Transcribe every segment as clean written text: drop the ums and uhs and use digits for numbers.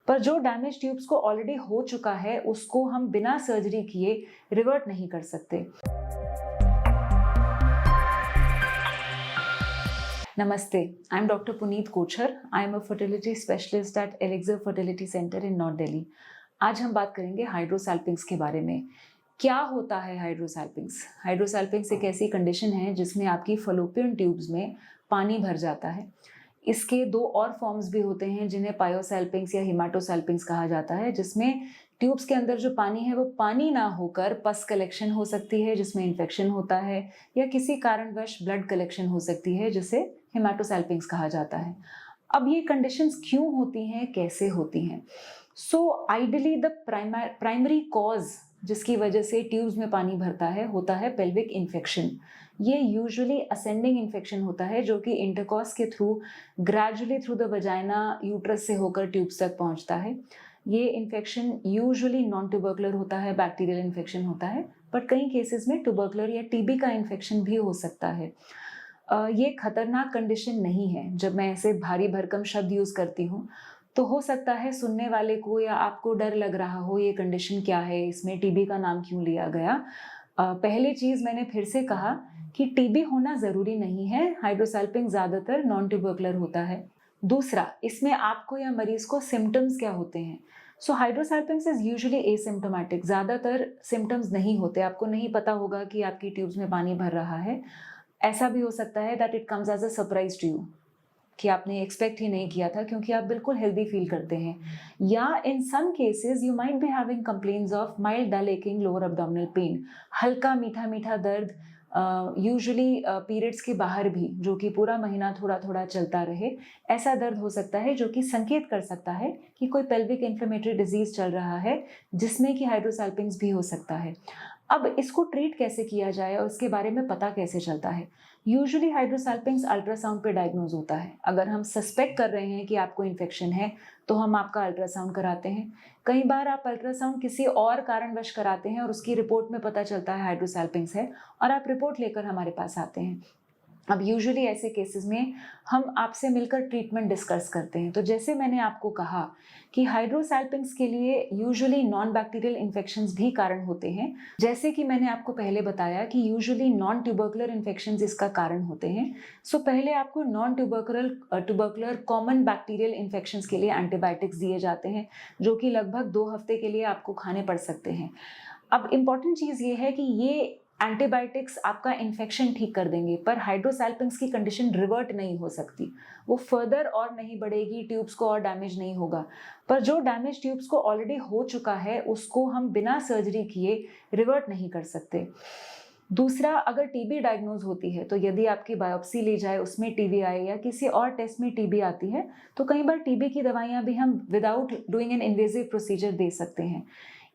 पर जो damage tubes को ऑलरेडी हो चुका है उसको हम बिना सर्जरी किए रिवर्ट नहीं कर सकते। Namaste, I'm Dr. Puneet Kochhar. I am a fertility specialist at Elixir Fertility Center in North Delhi. आज हम बात करेंगे हाइड्रोसैल्पिंग्स के बारे में। क्या होता है हाइड्रोसैल्पिंग्स? हाइड्रोसैल्पिंग्स एक ऐसी कंडीशन है जिसमें आपकी फलोपियन ट्यूब्स में पानी भर जाता है। इसके दो और फॉर्म्स भी होते हैं जिन्हें पायोसैल्पिंग्स या हिमाटोसैल्पिंग्स कहा जाता है, जिसमें ट्यूब्स के अंदर जो पानी है वो पानी ना होकर पस कलेक्शन हो सकती है जिसमें इन्फेक्शन होता है, या किसी कारणवश ब्लड कलेक्शन हो सकती है जिसे हिमाटोसैल्पिंग्स कहा जाता है। अब ये कंडीशंस क्यों होती हैं, कैसे होती हैं? So ideally the primary cause जिसकी वजह से ट्यूब्स में पानी भरता है होता है पेल्विक इन्फेक्शन। ये यूजुअली असेंडिंग इन्फेक्शन होता है जो कि इंटरकॉर्स के through gradually through the vagina uterus से होकर ट्यूब्स तक पहुंचता है। ये इन्फेक्शन यूजुअली नॉन ट्यूबरकुलर होता है, बैक्टीरियल इन्फेक्शन होता है, बट कई केसेस में ट्यूबरकुलर या टीबी का इन्फेक्शन भी हो सकता है। ये खतरनाक कंडीशन नहीं है। जब मैं ऐसे भारी भरकम शब्द यूज करती हूँ तो हो सकता है सुनने वाले को या आपको डर लग रहा हो, ये कंडीशन क्या है, इसमें टीबी का नाम क्यों लिया गया। पहली चीज मैंने फिर से कहा कि टीबी होना जरूरी नहीं है, हाइड्रोसैल्पिंग ज्यादातर नॉन ट्यूबरकुलर होता है। दूसरा, इसमें आपको या मरीज को सिम्टम्स क्या होते हैं? सो हाइड्रोसैल्पिंग्स इज यूजुअली एसिम्टोमेटिक, ज्यादातर सिम्टम्स नहीं होते, आपको नहीं पता होगा कि आपकी ट्यूब्स में पानी भर रहा है। ऐसा भी हो सकता है that it comes as a surprise to you, कि आपने एक्सपेक्ट ही नहीं किया था क्योंकि आप बिल्कुल हेल्दी फील करते हैं। या in some cases you might be having complaints of mild dull aching lower abdominal pain, हल्का मीठा मीठा दर्द, यूजुअली पीरियड्स के बाहर भी, जो कि पूरा महीना थोड़ा थोड़ा चलता रहे। ऐसा दर्द हो सकता है जो कि संकेत कर सकता है कि कोई पेल्विक इन्फ्लेमेटरी डिजीज चल रहा है जिसमें कि हाइड्रोसैल्पिंग्स भी हो सकता है। अब इसको ट्रीट कैसे किया जाए और इसके बारे में पता कैसे चलता है? यूजुअली हाइड्रोसैल्पिंग्स अल्ट्रासाउंड पे डायग्नोज होता है। अगर हम सस्पेक्ट कर रहे हैं कि आपको इन्फेक्शन है तो हम आपका अल्ट्रासाउंड कराते हैं। कई बार आप अल्ट्रासाउंड किसी और कारणवश कराते हैं और उसकी रिपोर्ट में पता चलता है हाइड्रोसैल्पिंग्स है और आप रिपोर्ट लेकर हमारे पास आते हैं। अब यूजुअली ऐसे केसेस में हम आपसे मिलकर ट्रीटमेंट डिस्कस करते हैं। तो जैसे मैंने आपको कहा कि हाइड्रोसैल्पिंग्स के लिए यूजुअली नॉन बैक्टीरियल इन्फेक्शंस भी कारण होते हैं, जैसे कि मैंने आपको पहले बताया कि यूजुअली नॉन ट्यूबरकुलर इन्फेक्शंस इसका कारण होते हैं। सो पहले आपको non tubercular common bacterial infections के लिए एंटीबायोटिक्स दिए जाते हैं, जो कि लगभग 2 हफ्ते के लिए आपको खाने पड़ सकते हैं। अब इम्पॉर्टेंट चीज़ ये है कि ये एंटीबायोटिक्स आपका इन्फेक्शन ठीक कर देंगे, पर हाइड्रोसैल्पिंग्स की कंडीशन रिवर्ट नहीं हो सकती, वो फर्दर और नहीं बढ़ेगी, ट्यूब्स को और डैमेज नहीं होगा। पर जो डैमेज ट्यूब्स को ऑलरेडी हो चुका है उसको हम बिना सर्जरी किए रिवर्ट नहीं कर सकते। दूसरा, अगर टीबी डायग्नोज होती है तो यदि आपकी बायोप्सी ली जाए, उसमें टीबी आए या किसी और टेस्ट में टीबी आती है, तो कई बार टीबी की दवाइयां भी हम without doing an invasive procedure दे सकते हैं।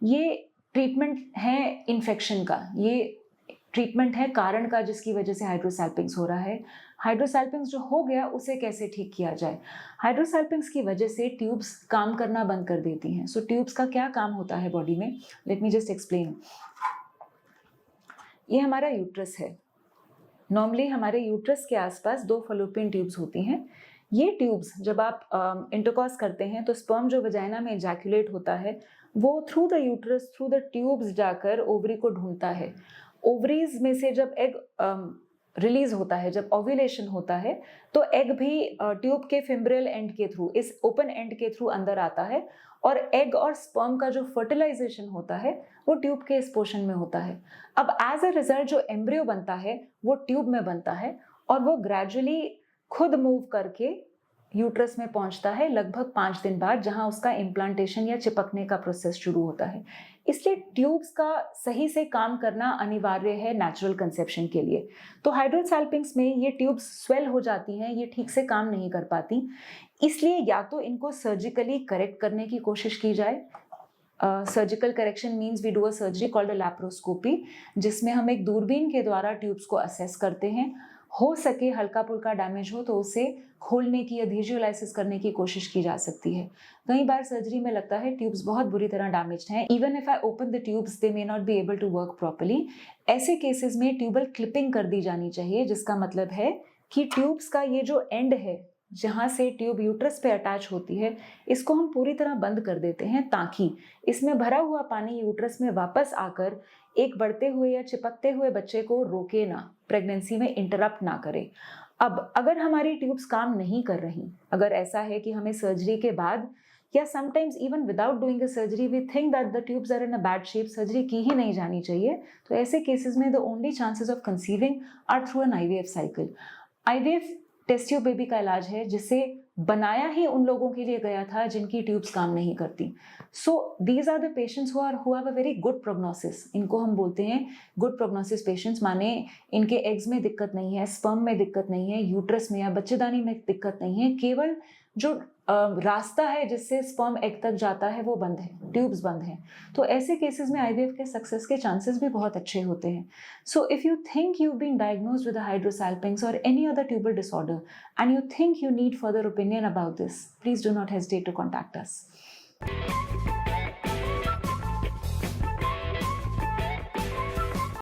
ये ट्रीटमेंट है इन्फेक्शन का, ये ट्रीटमेंट है कारण का जिसकी वजह से हाइड्रोसैल्पिंग्स हो रहा है। हाइड्रोसैल्पिंग्स जो हो गया उसे कैसे ठीक किया जाए? हाइड्रोसैल्पिंग्स की वजह से ट्यूब्स काम करना बंद कर देती हैं। सो ट्यूब्स का क्या काम होता है बॉडी में? Let me just explain. ये हमारा यूट्रस है। नॉर्मली हमारे यूट्रस के आसपास 2 फलोपियन ट्यूब्स होती हैं। ये ट्यूब्स जब आप इंटरकॉर्स करते हैं तो स्पर्म जो वजाइना में इजैक्यूलेट होता है वो through the uterus, through the tubes जाकर ओवरी को ढूंढता है। ओवरीज में से जब एग रिलीज होता है, जब ओव्यूलेशन होता है, तो एग भी ट्यूब के फिम्ब्रियल एंड के थ्रू, इस ओपन एंड के थ्रू अंदर आता है, और एग और स्पर्म का जो फर्टिलाइजेशन होता है वो ट्यूब के इस पोर्शन में होता है। अब एज अ रिजल्ट जो एम्ब्रियो बनता है वो ट्यूब में बनता है और वो ग्रेजुअली खुद मूव करके यूट्रस में पहुंचता है लगभग 5 दिन बाद, जहां उसका इम्प्लांटेशन या चिपकने का प्रोसेस शुरू होता है। इसलिए ट्यूब्स का सही से काम करना अनिवार्य है नेचुरल कंसेप्शन के लिए। तो हाइड्रोसैल्पिंग्स में ये ट्यूब्स स्वेल हो जाती हैं, ये ठीक से काम नहीं कर पाती, इसलिए या तो इनको सर्जिकली करेक्ट करने की कोशिश की जाए। Surgical correction means we do a surgery called a laparoscopy, जिसमें हम एक दूरबीन के द्वारा ट्यूब्स को असेस करते हैं। हो सके हल्का फुल्का डैमेज हो तो उसे खोलने की या विजुअलाइसिस करने की कोशिश की जा सकती है। कई बार सर्जरी में लगता है ट्यूब्स बहुत बुरी तरह डैमेज्ड हैं, even if I open the tubes they may not be able to work properly. ऐसे केसेस में ट्यूबल क्लिपिंग कर दी जानी चाहिए, जिसका मतलब है कि ट्यूब्स का ये जो एंड है, जहाँ से ट्यूब यूट्रस पे अटैच होती है, इसको हम पूरी तरह बंद कर देते हैं ताकि इसमें भरा हुआ पानी यूट्रस में वापस आकर एक बढ़ते हुए या चिपकते हुए बच्चे को रोके ना, प्रेगनेंसी में इंटरप्ट ना करे। अब अगर हमारी ट्यूब्स काम नहीं कर रही, अगर ऐसा है कि हमें सर्जरी के बाद या sometimes even without doing a surgery we think that the tubes are in a bad shape, surgery की ही नहीं जानी चाहिए, तो ऐसे केसेस में the only chances of conceiving are through an IVF cycle. IVF test tube baby का इलाज है जिसे बनाया ही उन लोगों के लिए गया था जिनकी ट्यूब्स काम नहीं करती। So these are the patients who have a very good prognosis. इनको हम बोलते हैं गुड प्रोग्नोसिस पेशेंट्स, माने इनके एग्स में दिक्कत नहीं है, स्पर्म में दिक्कत नहीं है, यूट्रस में या बच्चेदानी में दिक्कत नहीं है, केवल जो रास्ता है जिससे स्पर्म एग तक जाता है वो बंद है, ट्यूब्स बंद हैं। तो ऐसे केसेस में आईवीएफ के सक्सेस के चांसेस भी बहुत अच्छे होते हैं। So if you think you've been diagnosed with a hydrosalpinx or any other tubal disorder and you think you need further opinion about this, please do not hesitate to contact us.